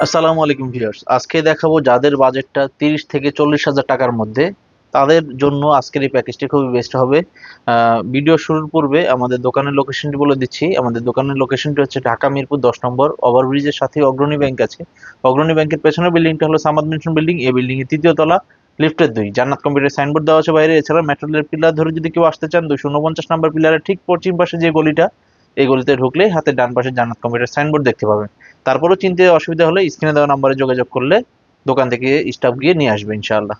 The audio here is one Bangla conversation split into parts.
আসসালামু আলাইকুম ভিউয়ার্স, আজকে দেখাবো যাদের বাজেটটা 30 থেকে 40 হাজার টাকার মধ্যে, তাদের জন্য আজকের এই প্যাকেজটি খুবই বেস্ট হবে। ভিডিও শুরুর পূর্বে আমাদের দোকানের লোকেশনটি বলে দিচ্ছি। আমাদের দোকানের লোকেশনটি হচ্ছে ঢাকা মিরপুর 10 নম্বর, ওভারব্রিজের সাথে অগ্রণী ব্যাংক আছে। অগ্রণী ব্যাংকের পেছনের বিল্ডিংটা হলো সামাদ মেনশন বিল্ডিং। এই বিল্ডিং এর 3য় তলা, লিফটের 2, জান্নাত কম্পিউটার সাইনবোর্ড দেওয়া আছে বাইরে। এছাড়া মেট্রো রেলের পিলার ধরে যদি কেউ আসতে চান, 249 নম্বর পিলারের ঠিক পশ্চিম পাশে যে গলিটা, এই গলিতে ঢুকলে হাতের ডান পাশে জান্নাত কম্পিউটার সাইনবোর্ড দেখতে পাবেন। তারপরেও চিনতে অসুবিধা হলে স্ক্রিনে দেওয়া নাম্বারে যোগাযোগ করলে দোকান থেকে স্টাফ গিয়ে নিয়ে আসবে ইনশাআল্লাহ।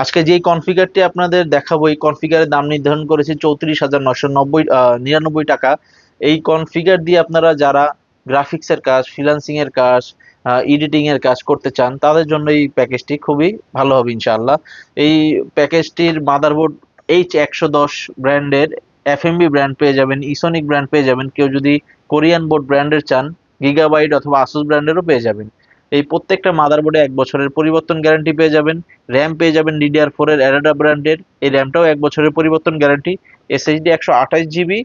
আজকে যে কনফিগারটি আপনাদের দেখাবো, এই কনফিগারের দাম নির্ধারণ করেছি 34,999 টাকা। এই কনফিগার দিয়ে আপনারা যারা গ্রাফিক্সের কাজ, ফ্রিল্যান্সিং এর কাজ, এডিটিং এর কাজ করতে চান, তাদের জন্য এই প্যাকেজটি খুবই ভালো হবে ইনশাআল্লাহ। এই প্যাকেজটির মাদারবোর্ড H110 ব্র্যান্ডের এফএমবি ব্র্যান্ড পেয়ে যাবেন, ইসোনিক ব্র্যান্ড পেয়ে যাবেন। কেউ যদি কোরিয়ান বোর্ড ব্র্যান্ডের চান, গিগাবাইট অথবা আসুস ব্র্যান্ডেরও পেয়ে যাবেন। এই প্রত্যেকটা মাদারবোর্ডে 1 বছরের পরিবর্তন গ্যারান্টি পেয়ে যাবেন। র্যাম পেয়ে যাবেন DDR4 এর অ্যাডাডা ব্র্যান্ডের, এই র্যামটাও 1 বছরের পরিবর্তন গ্যারান্টি। এসএসডি 128 জিবি,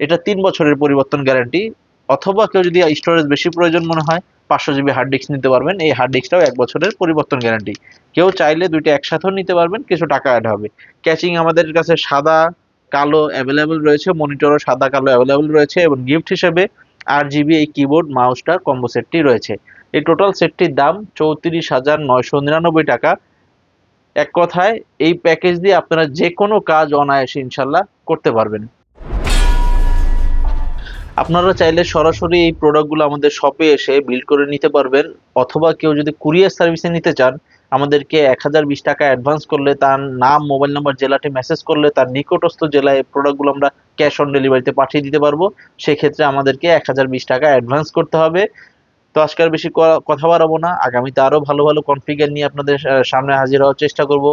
এটা 3 বছরের পরিবর্তন গ্যারান্টি। অথবা কেউ যদি স্টোরেজ বেশি প্রয়োজন মনে হয়, 500 জিবি হার্ড ডিস্ক নিতে পারবেন। এই হার্ড ডিস্কটাও 1 বছরের পরিবর্তন গ্যারান্টি। কেউ চাইলে দুইটা একসাথেও নিতে পারবেন, কিছু টাকা অ্যাড হবে। ক্যাচিং আমাদের কাছে সাদা কালো অ্যাভেলেবেল রয়েছে, মনিটরও সাদা কালো অ্যাভেলেবেল রয়েছে, এবং গিফট হিসেবে 8 জিবি এই কিবোর্ড মাউসটার কম্বো সেটটি রয়েছে। এই টোটাল সেটটির দাম 34,999 টাকা। এক কথায় এই প্যাকেজ দিয়ে আপনারা যে কোনো কাজ অনায়াসে ইনশাল্লাহ করতে পারবেন। আপনারা চাইলে সরাসরি এই প্রোডাক্টগুলো আমাদের শপে এসে বিল্ড করে নিতে পারবেন, অথবা কেউ যদি কুরিয়ার সার্ভিসে নিতে চান, আমাদেরকে 1020 টাকা অ্যাডভান্স করলে, তার নাম, মোবাইল নাম্বার, জেলাটি মেসেজ করলে তার নিকটস্থ জেলায় প্রোডাক্টগুলো আমরা ক্যাশ অন ডেলিভারিতে পাঠিয়ে দিতে পারবো। সেক্ষেত্রে আমাদেরকে 1020 টাকা অ্যাডভান্স করতে হবে। তো আজকে আর বেশি কথা বাড়াবো না, আগামীতে আরো ভালো ভালো কনফিগার নিয়ে আপনাদের সামনে হাজির হওয়ার চেষ্টা করব।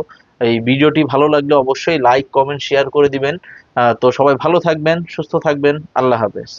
এই ভিডিওটি ভালো লাগলে অবশ্যই লাইক, কমেন্ট, শেয়ার করে দিবেন। তো সবাই ভালো থাকবেন, সুস্থ থাকবেন। আল্লাহ হাফেজ।